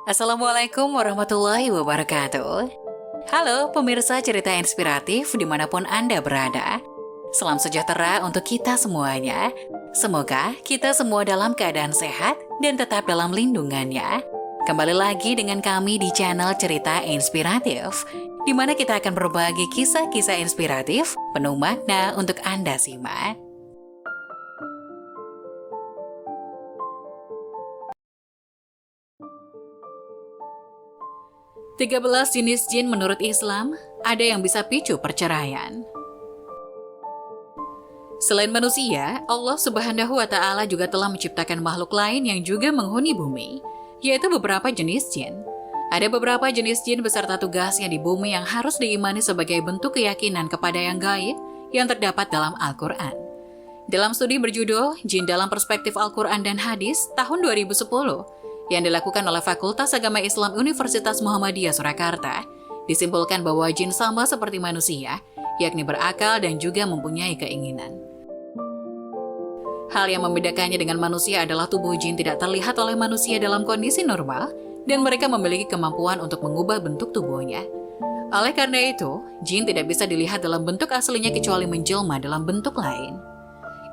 Assalamualaikum warahmatullahi wabarakatuh. Halo pemirsa cerita inspiratif dimanapun Anda berada. Salam sejahtera untuk kita semuanya. Semoga kita semua dalam keadaan sehat dan tetap dalam lindungannya. Kembali lagi dengan kami di channel Cerita Inspiratif, di mana kita akan berbagi kisah-kisah inspiratif penuh makna untuk Anda simak. 13 jenis jin menurut Islam, ada yang bisa picu perceraian. Selain manusia, Allah Subhanahu wa Ta'ala juga telah menciptakan makhluk lain yang juga menghuni bumi, yaitu beberapa jenis jin. Ada beberapa jenis jin beserta tugasnya di bumi yang harus diimani sebagai bentuk keyakinan kepada yang gaib yang terdapat dalam Al-Quran. Dalam studi berjudul Jin dalam Perspektif Al-Quran dan Hadis tahun 2010, yang dilakukan oleh Fakultas Agama Islam Universitas Muhammadiyah Surakarta, disimpulkan bahwa jin sama seperti manusia, yakni berakal dan juga mempunyai keinginan. Hal yang membedakannya dengan manusia adalah tubuh jin tidak terlihat oleh manusia dalam kondisi normal, dan mereka memiliki kemampuan untuk mengubah bentuk tubuhnya. Oleh karena itu, jin tidak bisa dilihat dalam bentuk aslinya kecuali menjelma dalam bentuk lain.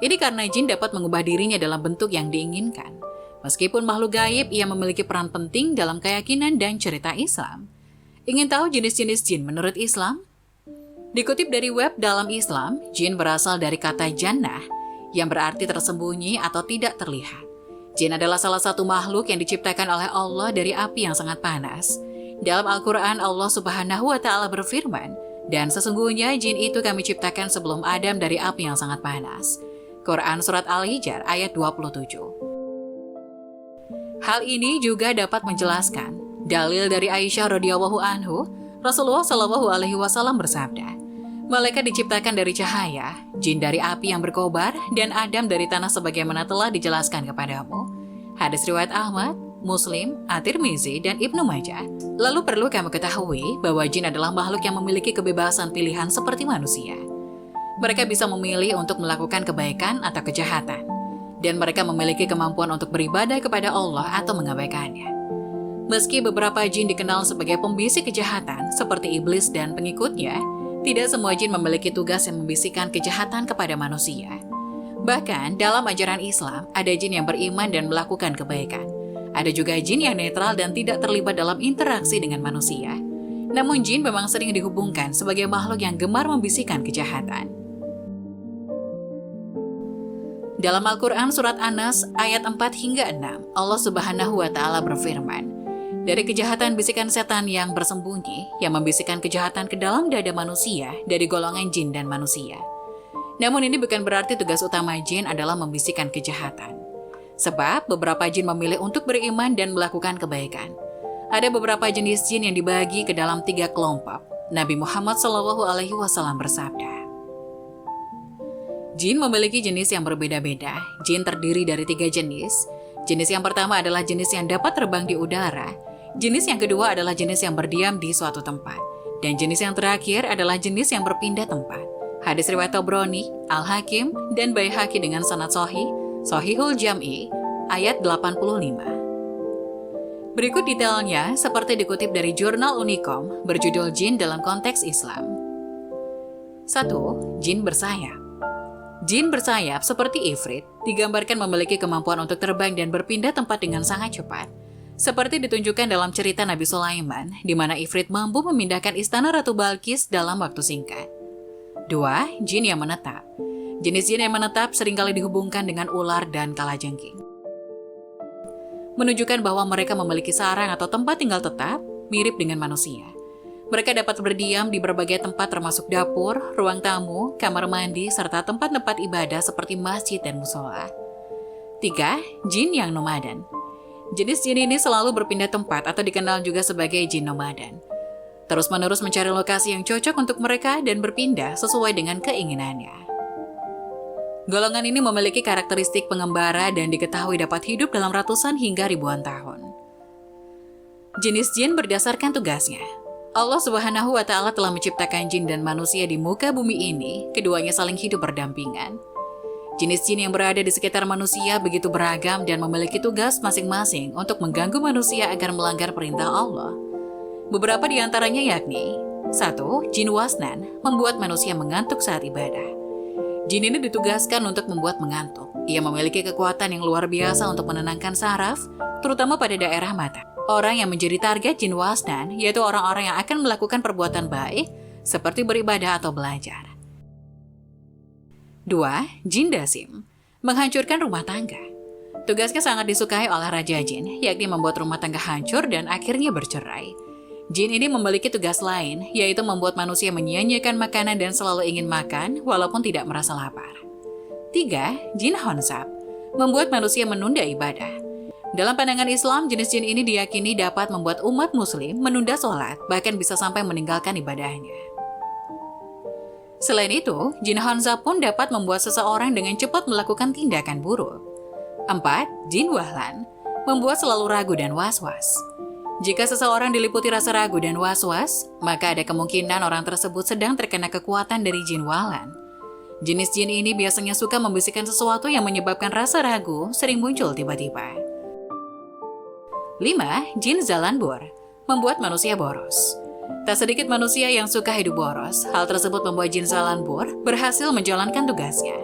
Ini karena jin dapat mengubah dirinya dalam bentuk yang diinginkan. Meskipun makhluk gaib, ia memiliki peran penting dalam keyakinan dan cerita Islam. Ingin tahu jenis-jenis jin menurut Islam? Dikutip dari web Dalam Islam, jin berasal dari kata jannah, yang berarti tersembunyi atau tidak terlihat. Jin adalah salah satu makhluk yang diciptakan oleh Allah dari api yang sangat panas. Dalam Al-Quran, Allah Subhanahu wa Ta'ala berfirman, "Dan sesungguhnya jin itu kami ciptakan sebelum Adam dari api yang sangat panas." Quran Surat Al-Hijr ayat 27. Hal ini juga dapat menjelaskan dalil dari Aisyah radhiyallahu anhu, Rasulullah shallallahu alaihi wasallam bersabda, "Malaikat diciptakan dari cahaya, jin dari api yang berkobar, dan Adam dari tanah sebagaimana telah dijelaskan kepadamu." Hadis riwayat Ahmad, Muslim, At-Tirmizi, dan Ibnu Majah. Lalu perlu kamu ketahui bahwa jin adalah makhluk yang memiliki kebebasan pilihan seperti manusia. Mereka bisa memilih untuk melakukan kebaikan atau kejahatan, dan mereka memiliki kemampuan untuk beribadah kepada Allah atau mengabaikannya. Meski beberapa jin dikenal sebagai pembisik kejahatan, seperti iblis dan pengikutnya, tidak semua jin memiliki tugas yang membisikkan kejahatan kepada manusia. Bahkan, dalam ajaran Islam, ada jin yang beriman dan melakukan kebaikan. Ada juga jin yang netral dan tidak terlibat dalam interaksi dengan manusia. Namun jin memang sering dihubungkan sebagai makhluk yang gemar membisikkan kejahatan. Dalam Al-Quran Surat An-Nas ayat 4 hingga 6, Allah Subhanahu wa Ta'ala berfirman, "Dari kejahatan bisikan setan yang bersembunyi, yang membisikkan kejahatan ke dalam dada manusia dari golongan jin dan manusia." Namun ini bukan berarti tugas utama jin adalah membisikkan kejahatan. Sebab beberapa jin memilih untuk beriman dan melakukan kebaikan. Ada beberapa jenis jin yang dibagi ke dalam 3 kelompok. Nabi Muhammad SAW bersabda, "Jin memiliki jenis yang berbeda-beda. Jin terdiri dari 3 jenis. Jenis yang pertama adalah jenis yang dapat terbang di udara. Jenis yang kedua adalah jenis yang berdiam di suatu tempat. Dan jenis yang terakhir adalah jenis yang berpindah tempat." Hadis riwayat Tabrani, Al-Hakim, dan Baihaqi dengan sanad sahih, Sahihul Jam'i, ayat 85. Berikut detailnya seperti dikutip dari jurnal Unicom berjudul Jin dalam Konteks Islam. 1. Jin bersayap. Jin bersayap seperti ifrit digambarkan memiliki kemampuan untuk terbang dan berpindah tempat dengan sangat cepat. Seperti ditunjukkan dalam cerita Nabi Sulaiman, di mana ifrit mampu memindahkan istana Ratu Balkis dalam waktu singkat. 2. Jin yang menetap. Jenis jin yang menetap seringkali dihubungkan dengan ular dan kalajengking, menunjukkan bahwa mereka memiliki sarang atau tempat tinggal tetap mirip dengan manusia. Mereka dapat berdiam di berbagai tempat termasuk dapur, ruang tamu, kamar mandi, serta tempat-tempat ibadah seperti masjid dan musola. 3. Jin yang nomaden. Jenis jin ini selalu berpindah tempat atau dikenal juga sebagai jin nomaden. Terus-menerus mencari lokasi yang cocok untuk mereka dan berpindah sesuai dengan keinginannya. Golongan ini memiliki karakteristik pengembara dan diketahui dapat hidup dalam ratusan hingga ribuan tahun. Jenis jin berdasarkan tugasnya. Allah Subhanahu wa Ta'ala telah menciptakan jin dan manusia di muka bumi ini, keduanya saling hidup berdampingan. Jenis jin yang berada di sekitar manusia begitu beragam dan memiliki tugas masing-masing untuk mengganggu manusia agar melanggar perintah Allah. Beberapa di antaranya yakni 1. Jin wasnan, membuat manusia mengantuk saat ibadah. Jin ini ditugaskan untuk membuat mengantuk. Ia memiliki kekuatan yang luar biasa untuk menenangkan saraf, terutama pada daerah mata. Orang yang menjadi target jin wasnan yaitu orang-orang yang akan melakukan perbuatan baik, seperti beribadah atau belajar. 2. Jin dasim, menghancurkan rumah tangga. Tugasnya sangat disukai oleh Raja Jin, yakni membuat rumah tangga hancur dan akhirnya bercerai. Jin ini memiliki tugas lain, yaitu membuat manusia menyia-nyiakan makanan dan selalu ingin makan walaupun tidak merasa lapar. 3. Jin honsap, membuat manusia menunda ibadah. Dalam pandangan Islam, jenis jin ini diyakini dapat membuat umat muslim menunda sholat, bahkan bisa sampai meninggalkan ibadahnya. Selain itu, jin honsap pun dapat membuat seseorang dengan cepat melakukan tindakan buruk. 4. Jin wahlan, membuat selalu ragu dan was-was. Jika seseorang diliputi rasa ragu dan was-was, maka ada kemungkinan orang tersebut sedang terkena kekuatan dari jin wahlan. Jenis jin ini biasanya suka membisikkan sesuatu yang menyebabkan rasa ragu sering muncul tiba-tiba. 5. Jin zalanbur, membuat manusia boros. Tak sedikit manusia yang suka hidup boros. Hal tersebut membuat jin zalanbur berhasil menjalankan tugasnya.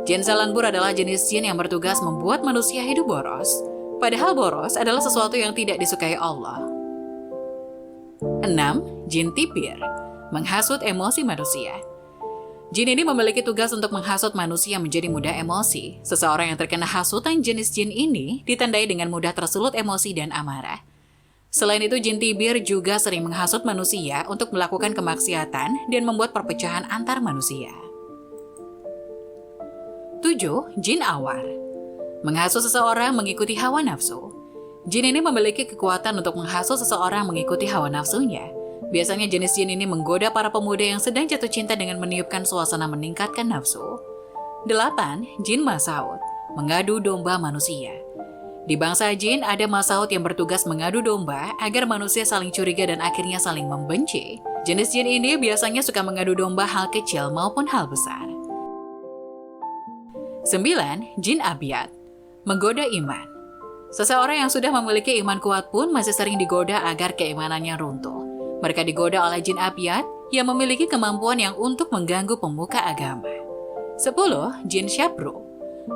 Jin zalanbur adalah jenis jin yang bertugas membuat manusia hidup boros. Padahal boros adalah sesuatu yang tidak disukai Allah. 6. Jin tipir, menghasut emosi manusia. Jin ini memiliki tugas untuk menghasut manusia menjadi mudah emosi. Seseorang yang terkena hasutan jenis jin ini ditandai dengan mudah tersulut emosi dan amarah. Selain itu, jin tibir juga sering menghasut manusia untuk melakukan kemaksiatan dan membuat perpecahan antar manusia. 7. Jin awar, menghasut seseorang mengikuti hawa nafsu. Jin ini memiliki kekuatan untuk menghasut seseorang mengikuti hawa nafsunya. Biasanya jenis jin ini menggoda para pemuda yang sedang jatuh cinta dengan meniupkan suasana meningkatkan nafsu. 8. Jin masaut, mengadu domba manusia. Di bangsa jin ada masaut yang bertugas mengadu domba agar manusia saling curiga dan akhirnya saling membenci. Jenis jin ini biasanya suka mengadu domba hal kecil maupun hal besar. 9. Jin abyad, menggoda iman. Seseorang yang sudah memiliki iman kuat pun masih sering digoda agar keimanannya runtuh. Mereka digoda oleh jin abyad yang memiliki kemampuan yang untuk mengganggu pemuka agama. 10. Jin syabru,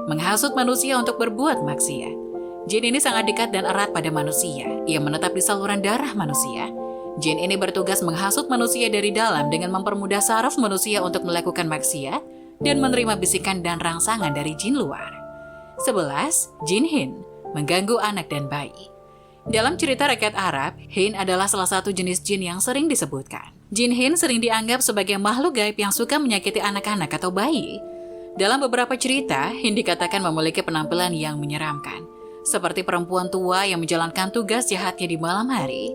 menghasut manusia untuk berbuat maksiat. Jin ini sangat dekat dan erat pada manusia. Ia menetap di saluran darah manusia. Jin ini bertugas menghasut manusia dari dalam dengan mempermudah saraf manusia untuk melakukan maksiat dan menerima bisikan dan rangsangan dari jin luar. 11. Jin hin, mengganggu anak dan bayi. Dalam cerita rakyat Arab, hin adalah salah satu jenis jin yang sering disebutkan. Jin hin sering dianggap sebagai makhluk gaib yang suka menyakiti anak-anak atau bayi. Dalam beberapa cerita, hin dikatakan memiliki penampilan yang menyeramkan, seperti perempuan tua yang menjalankan tugas jahatnya di malam hari.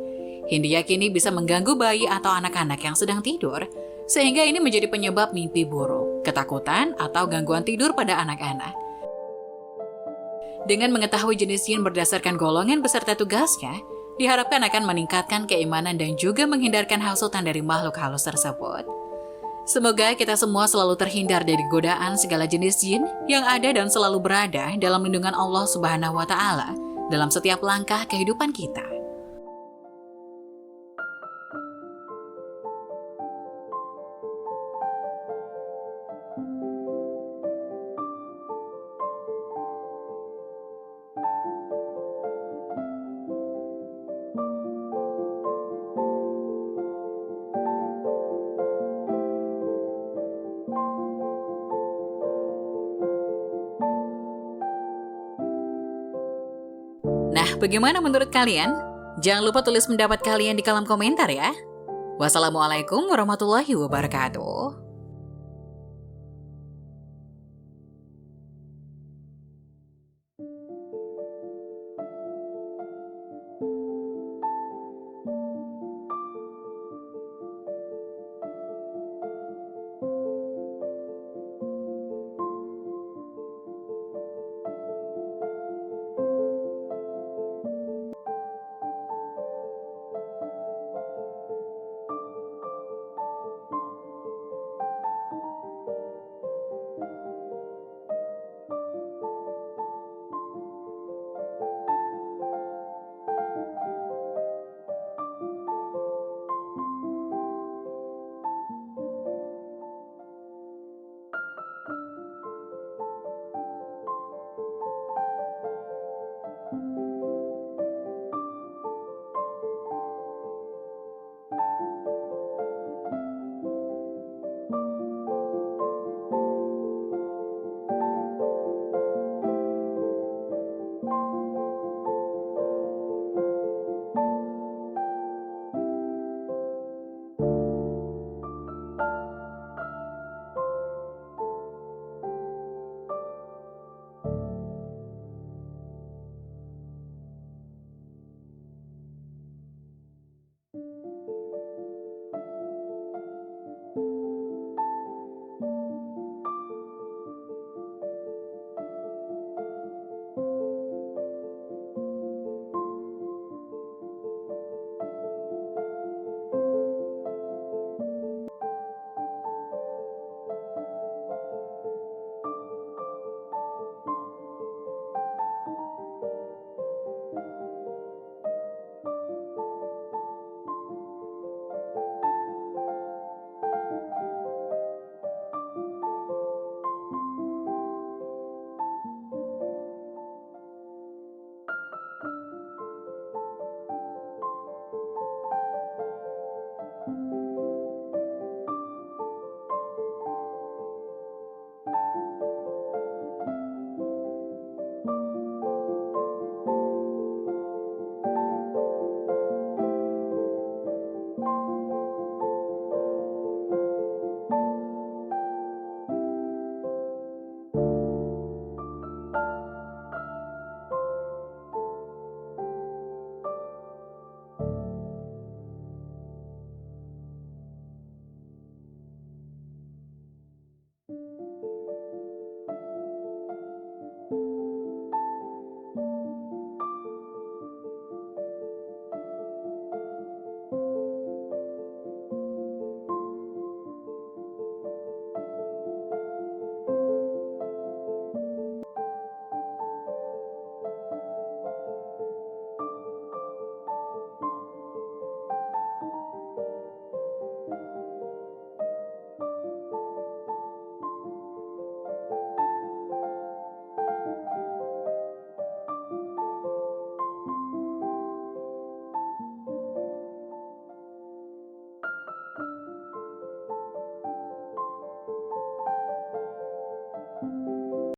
Hin diyakini bisa mengganggu bayi atau anak-anak yang sedang tidur, sehingga ini menjadi penyebab mimpi buruk, ketakutan, atau gangguan tidur pada anak-anak. Dengan mengetahui jenis jin berdasarkan golongan beserta tugasnya, diharapkan akan meningkatkan keimanan dan juga menghindarkan hasutan dari makhluk halus tersebut. Semoga kita semua selalu terhindar dari godaan segala jenis jin yang ada dan selalu berada dalam lindungan Allah Subhanahu wa Ta'ala dalam setiap langkah kehidupan kita. Nah, bagaimana menurut kalian? Jangan lupa tulis pendapat kalian di kolom komentar ya. Wassalamualaikum warahmatullahi wabarakatuh.